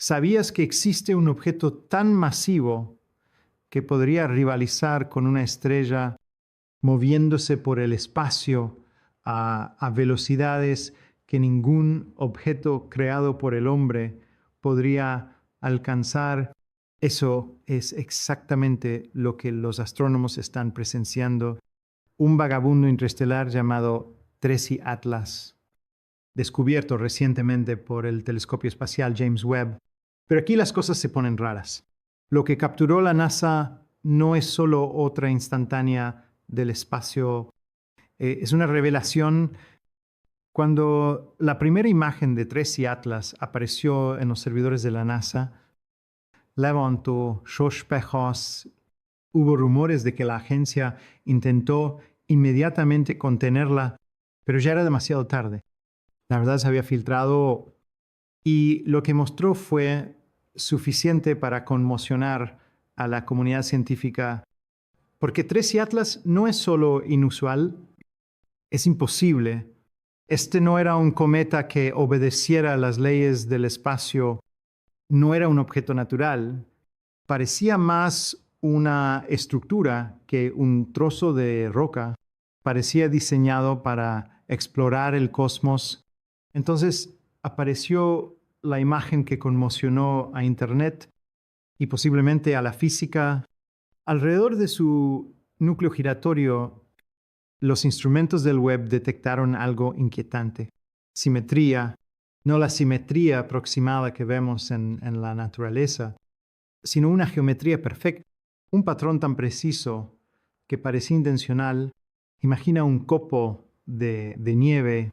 ¿Sabías que existe un objeto tan masivo que podría rivalizar con una estrella moviéndose por el espacio a velocidades que ningún objeto creado por el hombre podría alcanzar? Eso es exactamente lo que los astrónomos están presenciando. Un vagabundo interestelar llamado Tracy Atlas, descubierto recientemente por el telescopio espacial James Webb. Pero aquí las cosas se ponen raras. Lo que capturó la NASA no es solo otra instantánea del espacio, es una revelación. Cuando la primera imagen de Tracy Atlas apareció en los servidores de la NASA, levantó sospechas. Hubo rumores de que la agencia intentó inmediatamente contenerla, pero ya era demasiado tarde. La verdad se había filtrado y lo que mostró fue suficiente para conmocionar a la comunidad científica, porque Tracy Atlas no es solo inusual, es imposible. Este no era un cometa que obedeciera a las leyes del espacio, no era un objeto natural, parecía más una estructura que un trozo de roca, parecía diseñado para explorar el cosmos. Entonces apareció la imagen que conmocionó a Internet y posiblemente a la física. Alrededor de su núcleo giratorio, los instrumentos del Webb detectaron algo inquietante. Simetría, no la simetría aproximada que vemos en la naturaleza, sino una geometría perfecta, un patrón tan preciso que parecía intencional. Imagina un copo de nieve,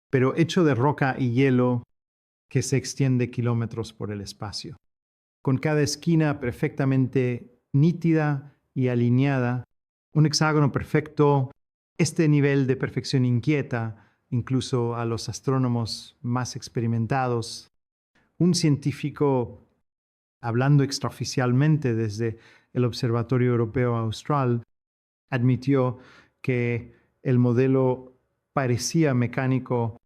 pero hecho de roca y hielo que se extiende kilómetros por el espacio, con cada esquina perfectamente nítida y alineada, un hexágono perfecto. Este nivel de perfección inquieta incluso a los astrónomos más experimentados. Un científico, hablando extraoficialmente desde el Observatorio Europeo Austral, admitió que el modelo parecía mecánico,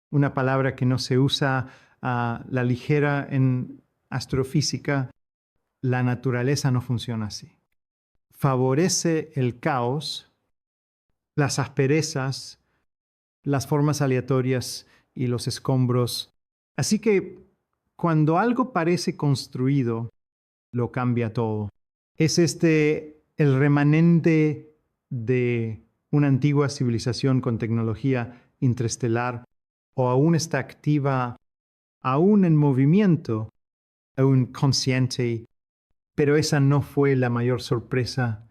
una palabra que no se usa a la ligera en astrofísica. La naturaleza no funciona así. Favorece el caos, las asperezas, las formas aleatorias y los escombros. Así que cuando algo parece construido, lo cambia todo. Es el remanente de una antigua civilización con tecnología interestelar, o aún está activa, aún en movimiento, aún consciente. Pero esa no fue la mayor sorpresa.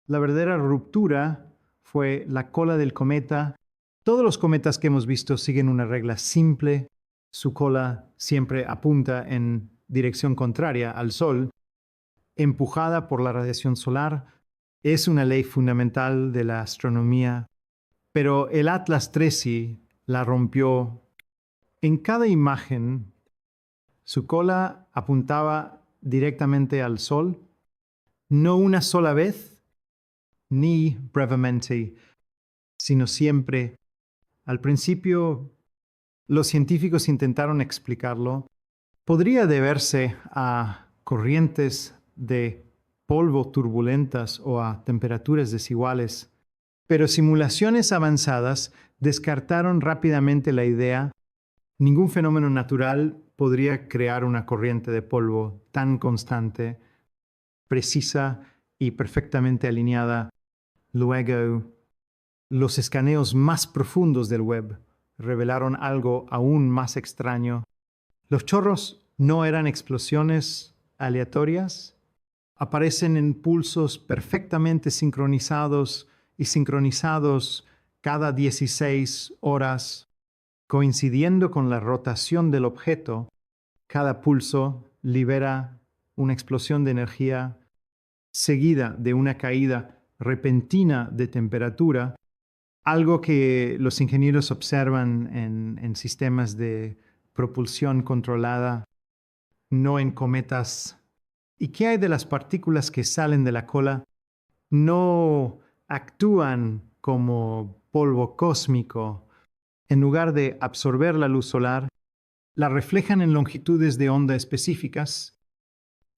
La verdadera ruptura fue la cola del cometa. Todos los cometas que hemos visto siguen una regla simple. Su cola siempre apunta en dirección contraria al Sol, empujada por la radiación solar. Es una ley fundamental de la astronomía. Pero el Atlas Tracy la rompió. En cada imagen, su cola apuntaba directamente al Sol, no una sola vez, ni brevemente, sino siempre. Al principio, los científicos intentaron explicarlo. Podría deberse a corrientes de polvo turbulentas o a temperaturas desiguales, pero simulaciones avanzadas descartaron rápidamente la idea. Ningún fenómeno natural podría crear una corriente de polvo tan constante, precisa y perfectamente alineada. Luego, los escaneos más profundos del Webb revelaron algo aún más extraño. Los chorros no eran explosiones aleatorias, aparecen en pulsos perfectamente sincronizados y sincronizados cada 16 horas, coincidiendo con la rotación del objeto. Cada pulso libera una explosión de energía seguida de una caída repentina de temperatura, algo que los ingenieros observan en sistemas de propulsión controlada, no en cometas. ¿Y qué hay de las partículas que salen de la cola? No actúan como polvo cósmico. En lugar de absorber la luz solar, la reflejan en longitudes de onda específicas,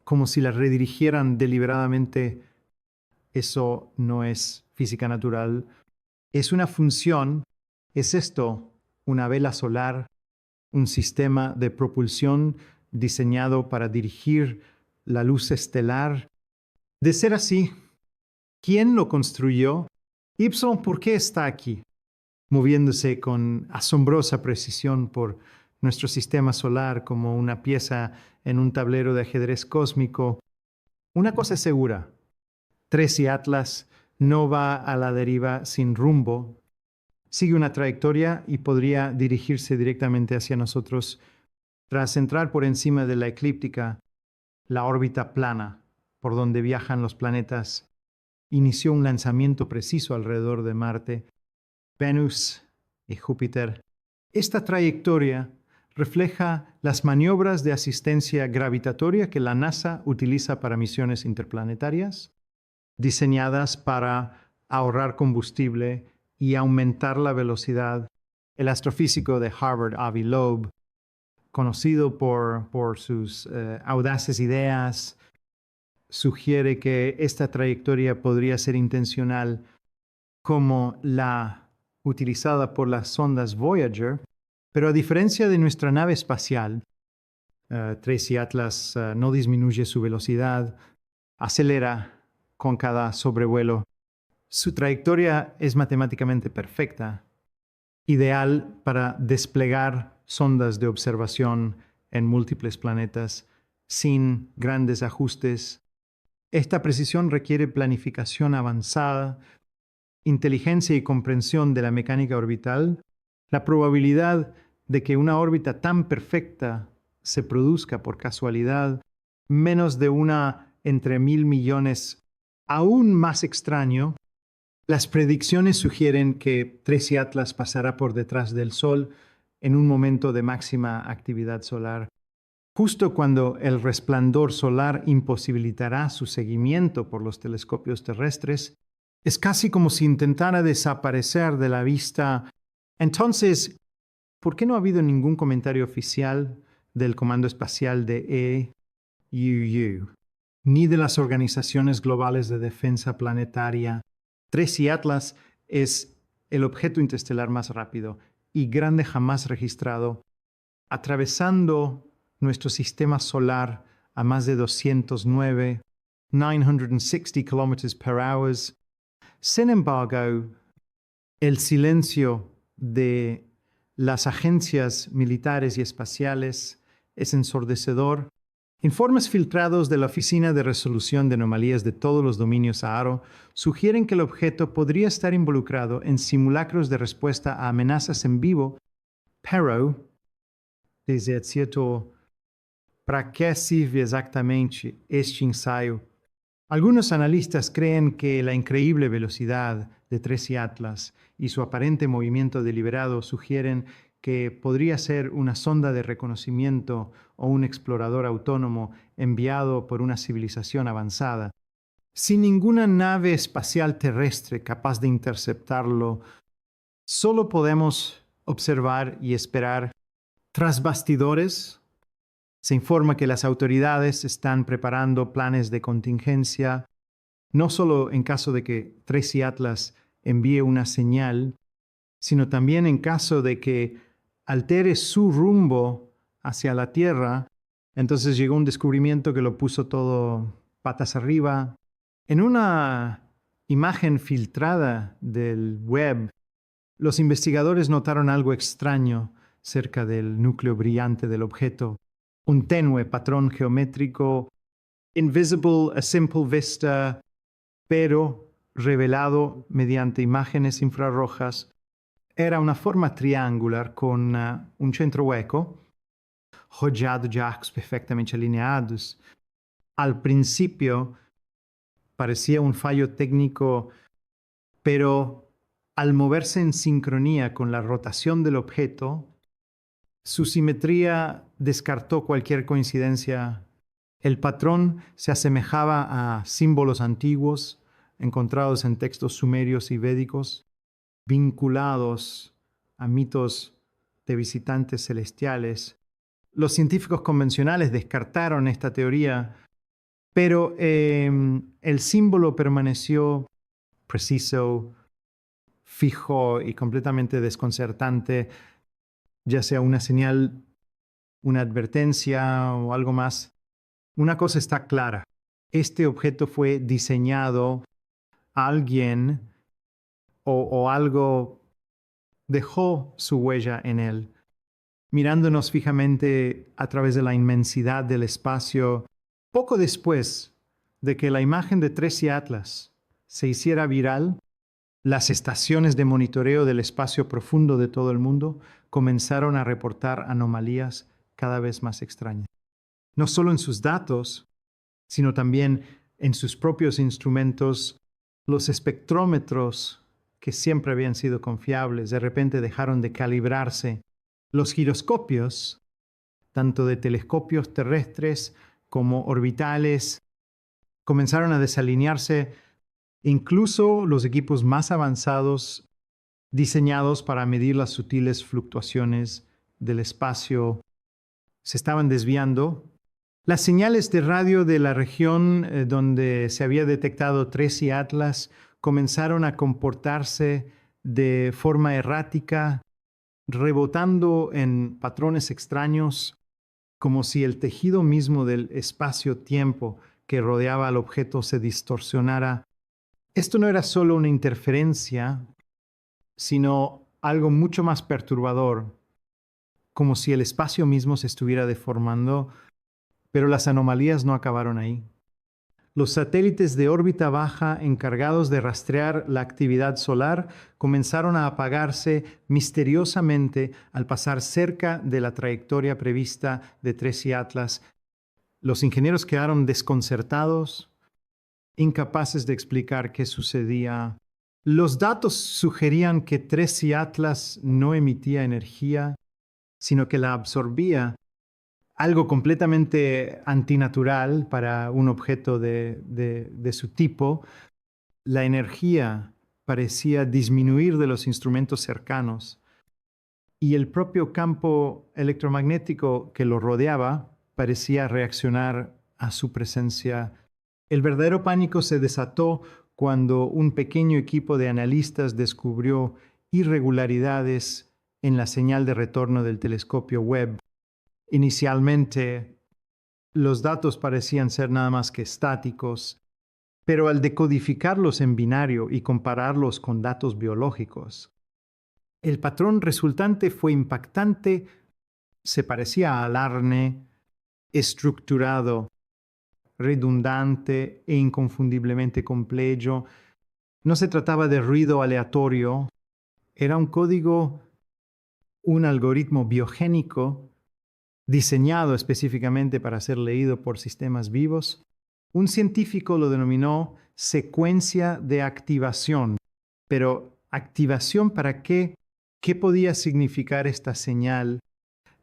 como si la redirigieran deliberadamente. Eso no es física natural. Es una función. ¿Es esto una vela solar, un sistema de propulsión diseñado para dirigir la luz estelar? De ser así, ¿quién lo construyó? Ipsilon, ¿por qué está aquí, moviéndose con asombrosa precisión por nuestro sistema solar como una pieza en un tablero de ajedrez cósmico? Una cosa es segura: Tracy Atlas no va a la deriva sin rumbo. Sigue una trayectoria y podría dirigirse directamente hacia nosotros tras entrar por encima de la eclíptica. La órbita plana por donde viajan los planetas inició un lanzamiento preciso alrededor de Marte, Venus y Júpiter. Esta trayectoria refleja las maniobras de asistencia gravitatoria que la NASA utiliza para misiones interplanetarias, diseñadas para ahorrar combustible y aumentar la velocidad. El astrofísico de Harvard, Avi Loeb, conocido por sus audaces ideas, sugiere que esta trayectoria podría ser intencional, como la utilizada por las sondas Voyager, pero a diferencia de nuestra nave espacial, Tracy Atlas no disminuye su velocidad, acelera con cada sobrevuelo. Su trayectoria es matemáticamente perfecta, ideal para desplegar sondas de observación en múltiples planetas sin grandes ajustes. Esta precisión requiere planificación avanzada, inteligencia y comprensión de la mecánica orbital. La probabilidad de que una órbita tan perfecta se produzca por casualidad, menos de una entre 1.000 millones. Aún más extraño, las predicciones sugieren que Tracy Atlas pasará por detrás del Sol en un momento de máxima actividad solar, justo cuando el resplandor solar imposibilitará su seguimiento por los telescopios terrestres. Es casi como si intentara desaparecer de la vista. Entonces, ¿por qué no ha habido ningún comentario oficial del Comando Espacial de EUU, ni de las organizaciones globales de defensa planetaria? Tracy Atlas es el objeto interestelar más rápido y grande jamás registrado, atravesando nuestro sistema solar a más de 960 kilómetros por hora. Sin embargo, el silencio de las agencias militares y espaciales es ensordecedor. Informes filtrados de la Oficina de Resolución de Anomalías de todos los dominios AARO sugieren que el objeto podría estar involucrado en simulacros de respuesta a amenazas en vivo, pero, desde cierto, ¿para qué sirve exactamente este ensayo? Algunos analistas creen que la increíble velocidad de Tracy Atlas y su aparente movimiento deliberado sugieren que podría ser una sonda de reconocimiento o un explorador autónomo enviado por una civilización avanzada. Sin ninguna nave espacial terrestre capaz de interceptarlo, solo podemos observar y esperar. Tras bastidores, se informa que las autoridades están preparando planes de contingencia, no solo en caso de que Tracy Atlas envíe una señal, sino también en caso de que altere su rumbo hacia la Tierra. Entonces llegó un descubrimiento que lo puso todo patas arriba. En una imagen filtrada del web, los investigadores notaron algo extraño cerca del núcleo brillante del objeto. Un tenue patrón geométrico, invisible a simple vista, pero revelado mediante imágenes infrarrojas. Era una forma triangular con un centro hueco, rodeado de arcos perfectamente alineados. Al principio parecía un fallo técnico, pero al moverse en sincronía con la rotación del objeto, su simetría descartó cualquier coincidencia. El patrón se asemejaba a símbolos antiguos encontrados en textos sumerios y védicos, vinculados a mitos de visitantes celestiales. Los científicos convencionales descartaron esta teoría, pero el símbolo permaneció preciso, fijo y completamente desconcertante, ya sea una señal, una advertencia o algo más. Una cosa está clara: este objeto fue diseñado, alguien o algo dejó su huella en él. Mirándonos fijamente a través de la inmensidad del espacio, poco después de que la imagen de Tracy Atlas se hiciera viral, las estaciones de monitoreo del espacio profundo de todo el mundo comenzaron a reportar anomalías cada vez más extrañas. No solo en sus datos, sino también en sus propios instrumentos. Los espectrómetros, que siempre habían sido confiables, de repente dejaron de calibrarse. Los giroscopios, tanto de telescopios terrestres como orbitales, comenzaron a desalinearse. Incluso los equipos más avanzados, diseñados para medir las sutiles fluctuaciones del espacio, se estaban desviando. Las señales de radio de la región donde se había detectado Tracy Atlas comenzaron a comportarse de forma errática, rebotando en patrones extraños, como si el tejido mismo del espacio-tiempo que rodeaba al objeto se distorsionara. Esto no era solo una interferencia, sino algo mucho más perturbador, como si el espacio mismo se estuviera deformando. Pero las anomalías no acabaron ahí. Los satélites de órbita baja encargados de rastrear la actividad solar comenzaron a apagarse misteriosamente al pasar cerca de la trayectoria prevista de Tracy Atlas. Los ingenieros quedaron desconcertados, incapaces de explicar qué sucedía. Los datos sugerían que Tracy Atlas no emitía energía, sino que la absorbía, algo completamente antinatural para un objeto de su tipo. La energía parecía disminuir de los instrumentos cercanos y el propio campo electromagnético que lo rodeaba parecía reaccionar a su presencia. El verdadero pánico se desató cuando un pequeño equipo de analistas descubrió irregularidades en la señal de retorno del telescopio Webb. Inicialmente, los datos parecían ser nada más que estáticos, pero al decodificarlos en binario y compararlos con datos biológicos, el patrón resultante fue impactante. Se parecía a alarne, estructurado, redundante e inconfundiblemente complejo. No se trataba de ruido aleatorio, era un código, un algoritmo biogénico diseñado específicamente para ser leído por sistemas vivos. Un científico lo denominó secuencia de activación. Pero, ¿activación para qué? ¿Qué podía significar esta señal?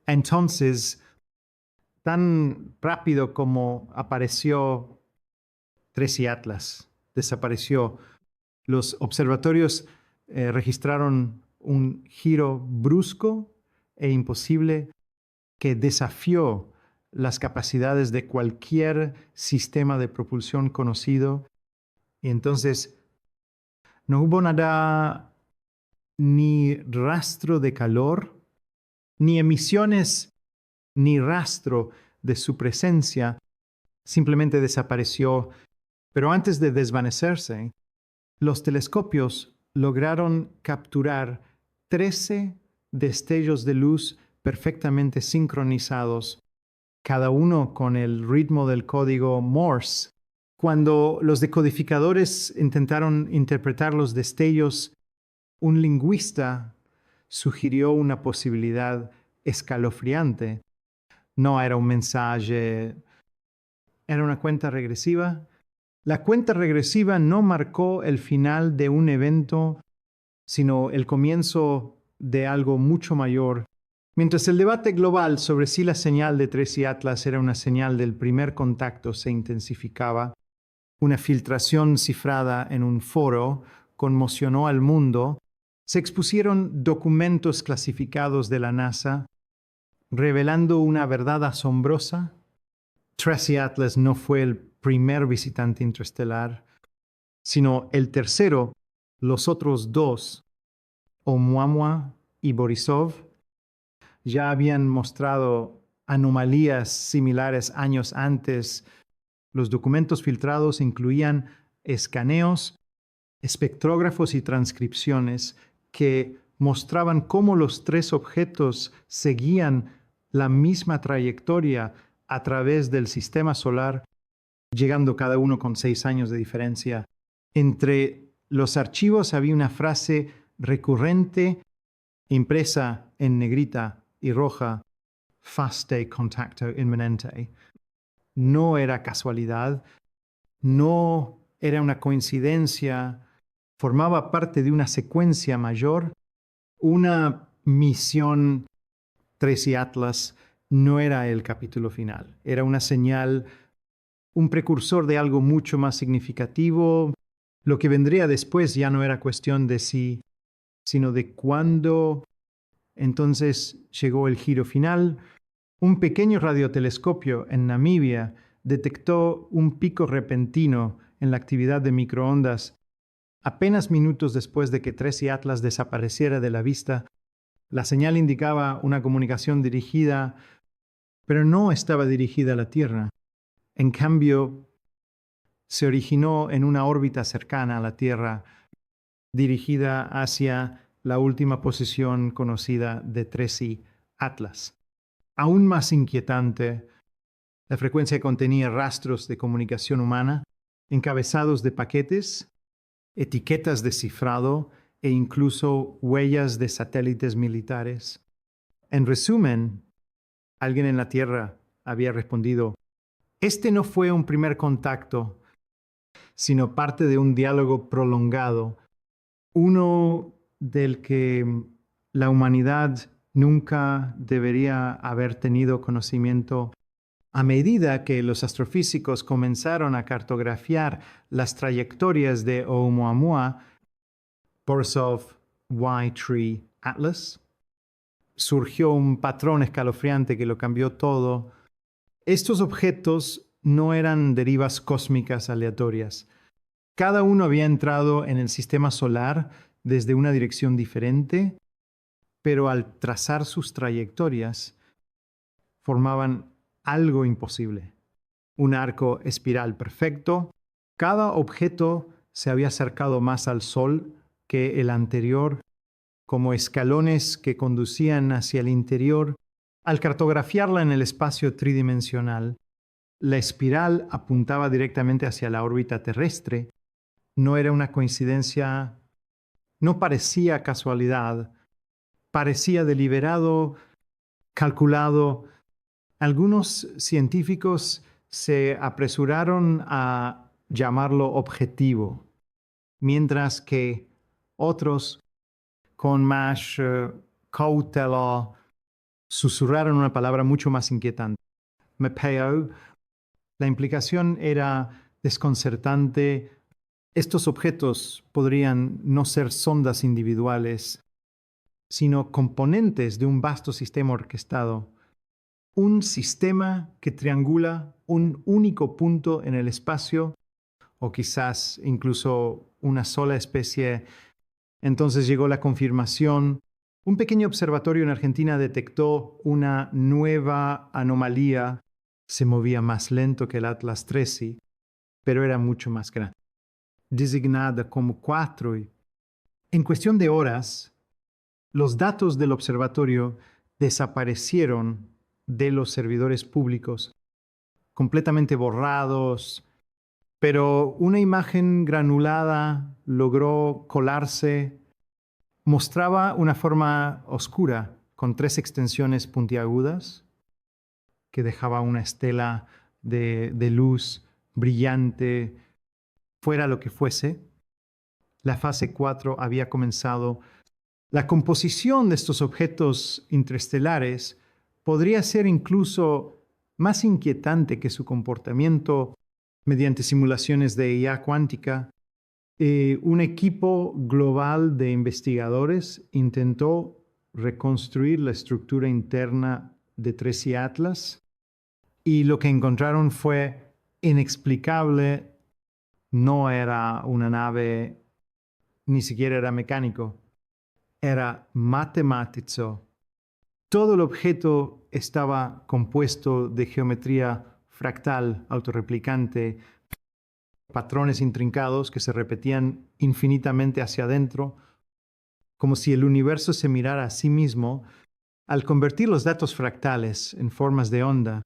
Entonces, tan rápido como apareció Tracy Atlas, desapareció. Los observatorios registraron un giro brusco e imposible que desafió las capacidades de cualquier sistema de propulsión conocido. Y entonces no hubo nada, ni rastro de calor, ni emisiones, ni rastro de su presencia. Simplemente desapareció. Pero antes de desvanecerse, los telescopios lograron capturar 13 destellos de luz perfectamente sincronizados, cada uno con el ritmo del código Morse. Cuando los decodificadores intentaron interpretar los destellos, un lingüista sugirió una posibilidad escalofriante. No era un mensaje, era una cuenta regresiva. La cuenta regresiva no marcó el final de un evento, sino el comienzo de algo mucho mayor. Mientras el debate global sobre si la señal de Tracy Atlas era una señal del primer contacto se intensificaba, una filtración cifrada en un foro conmocionó al mundo. Se expusieron documentos clasificados de la NASA, revelando una verdad asombrosa. Tracy Atlas no fue el primer visitante interestelar, sino el tercero. Los otros dos, Oumuamua y Borisov, ya habían mostrado anomalías similares años antes. Los documentos filtrados incluían escaneos, espectrógrafos y transcripciones que mostraban cómo los tres objetos seguían la misma trayectoria a través del sistema solar, llegando cada uno con 6 años de diferencia. Entre los archivos había una frase recurrente impresa en negrita y roja: Faste contacto inminente. No era casualidad, no era una coincidencia, formaba parte de una secuencia mayor. Una misión Tracy Atlas no era el capítulo final, era una señal, un precursor de algo mucho más significativo. Lo que vendría después ya no era cuestión de si, sino de cuándo. Entonces llegó el giro final. Un pequeño radiotelescopio en Namibia detectó un pico repentino en la actividad de microondas. Apenas minutos después de que Tracy Atlas desapareciera de la vista, la señal indicaba una comunicación dirigida, pero no estaba dirigida a la Tierra. En cambio, se originó en una órbita cercana a la Tierra, dirigida hacia la última posición conocida de Tracy Atlas. Aún más inquietante, la frecuencia contenía rastros de comunicación humana, encabezados de paquetes, etiquetas de cifrado e incluso huellas de satélites militares. En resumen, alguien en la Tierra había respondido: este no fue un primer contacto, sino parte de un diálogo prolongado, uno del que la humanidad nunca debería haber tenido conocimiento. A medida que los astrofísicos comenzaron a cartografiar las trayectorias de Oumuamua, Borisov, Y-Tree Atlas, surgió un patrón escalofriante que lo cambió todo. Estos objetos no eran derivas cósmicas aleatorias. Cada uno había entrado en el sistema solar desde una dirección diferente, pero al trazar sus trayectorias, formaban algo imposible. Un arco espiral perfecto. Cada objeto se había acercado más al Sol que el anterior, como escalones que conducían hacia el interior. Al cartografiarla en el espacio tridimensional, la espiral apuntaba directamente hacia la órbita terrestre. No era una coincidencia, no parecía casualidad, parecía deliberado, calculado. Algunos científicos se apresuraron a llamarlo objetivo, mientras que otros, con más cautela, susurraron una palabra mucho más inquietante: MEPEO. La implicación era desconcertante. Estos objetos podrían no ser sondas individuales, sino componentes de un vasto sistema orquestado. Un sistema que triangula un único punto en el espacio, o quizás incluso una sola especie. Entonces llegó la confirmación. Un pequeño observatorio en Argentina detectó una nueva anomalía. Se movía más lento que el Atlas Tracy, pero era mucho más grande. Designada como 4. En cuestión de horas, los datos del observatorio desaparecieron de los servidores públicos, completamente borrados, pero una imagen granulada logró colarse. Mostraba una forma oscura con 3 extensiones puntiagudas que dejaba una estela de luz brillante. Fuera lo que fuese, la fase 4 había comenzado. La composición de estos objetos interestelares podría ser incluso más inquietante que su comportamiento mediante simulaciones de IA cuántica. Un equipo global de investigadores intentó reconstruir la estructura interna de Tracy Atlas y lo que encontraron fue inexplicable. No era una nave, ni siquiera era mecánico, era matemático. Todo el objeto estaba compuesto de geometría fractal, autorreplicante, patrones intrincados que se repetían infinitamente hacia adentro, como si el universo se mirara a sí mismo. Al convertir los datos fractales en formas de onda,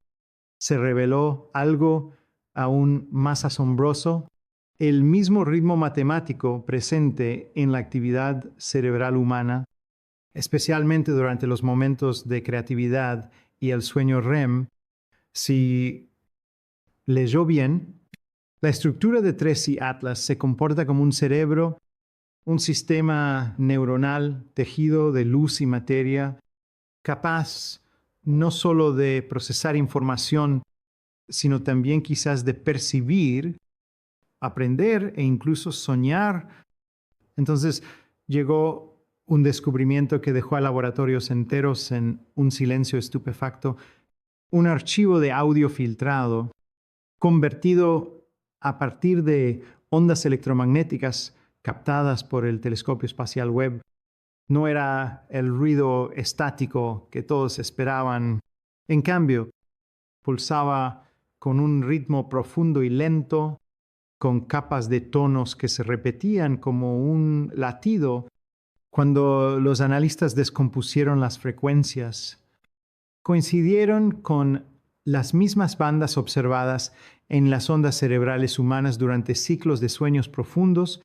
se reveló algo aún más asombroso: el mismo ritmo matemático presente en la actividad cerebral humana, especialmente durante los momentos de creatividad y el sueño REM. Si leyó bien, la estructura de Tracy Atlas se comporta como un cerebro, un sistema neuronal tejido de luz y materia, capaz no solo de procesar información, sino también quizás de percibir, aprender e incluso soñar. Entonces llegó un descubrimiento que dejó a laboratorios enteros en un silencio estupefacto: un archivo de audio filtrado, convertido a partir de ondas electromagnéticas captadas por el telescopio espacial Webb. No era el ruido estático que todos esperaban. En cambio, pulsaba con un ritmo profundo y lento, con capas de tonos que se repetían como un latido. Cuando los analistas descompusieron las frecuencias, coincidieron con las mismas bandas observadas en las ondas cerebrales humanas durante ciclos de sueños profundos.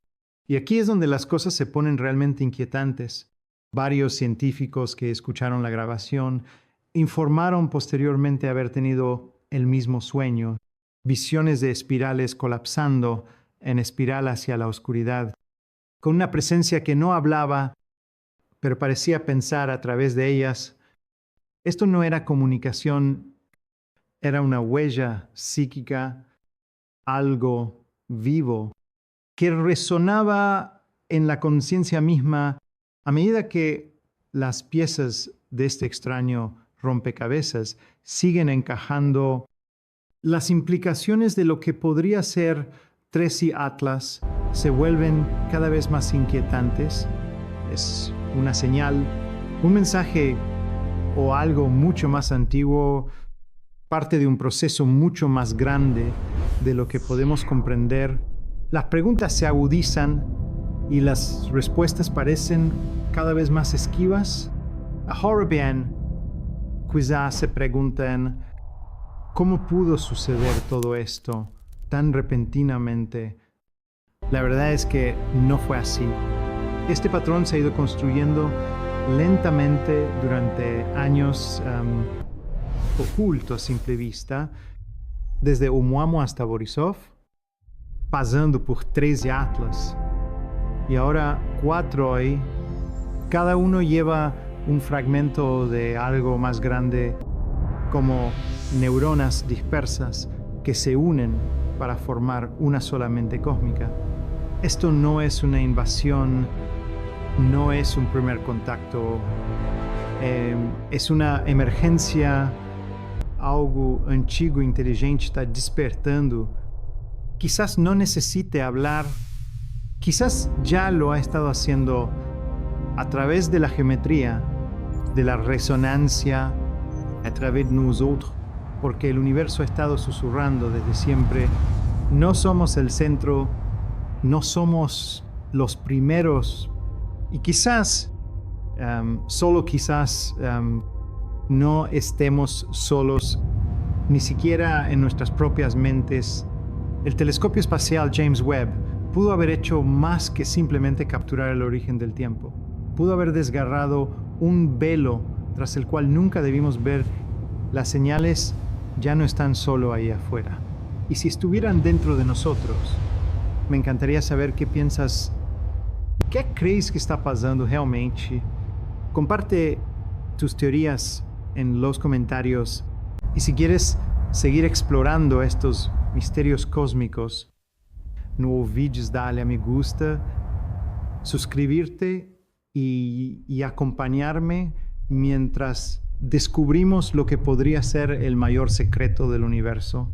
Y aquí es donde las cosas se ponen realmente inquietantes. Varios científicos que escucharon la grabación informaron posteriormente haber tenido el mismo sueño, visiones de espirales colapsando en espiral hacia la oscuridad, con una presencia que no hablaba, pero parecía pensar a través de ellas. Esto no era comunicación, era una huella psíquica, algo vivo, que resonaba en la conciencia misma a medida que las piezas de este extraño rompecabezas siguen encajando. Las implicaciones de lo que podría ser Tracy Atlas se vuelven cada vez más inquietantes. Es una señal, un mensaje o algo mucho más antiguo, parte de un proceso mucho más grande de lo que podemos comprender. Las preguntas se agudizan y las respuestas parecen cada vez más esquivas. Ahora bien, quizás se preguntan: ¿cómo pudo suceder todo esto tan repentinamente? La verdad es que no fue así. Este patrón se ha ido construyendo lentamente durante años, oculto a simple vista, desde Oumuamua hasta Borisov, pasando por 13 Atlas, y ahora 4 hoy. Cada uno lleva un fragmento de algo más grande, como neuronas dispersas que se unen para formar una sola mente cósmica. Esto no es una invasión, no es un primer contacto, es una emergência. Algo antigo e inteligente está despertando. Quizás no necesite hablar, quizás ya lo ha estado haciendo a través de la geometría, de la resonancia, a través de nosotros, porque el universo ha estado susurrando desde siempre: no somos el centro, no somos los primeros, y quizás, solo quizás, no estemos solos, ni siquiera en nuestras propias mentes. El telescopio espacial James Webb pudo haber hecho más que simplemente capturar el origen del tiempo. Pudo haber desgarrado un velo tras el cual nunca debimos ver. Las señales ya no están solo ahí afuera. Y si estuvieran dentro de nosotros, me encantaría saber qué piensas. ¿Qué crees que está pasando realmente? Comparte tus teorías en los comentarios. Y si quieres seguir explorando estos misterios cósmicos, no olvides darle a me gusta, suscribirte y acompañarme mientras descubrimos lo que podría ser el mayor secreto del universo.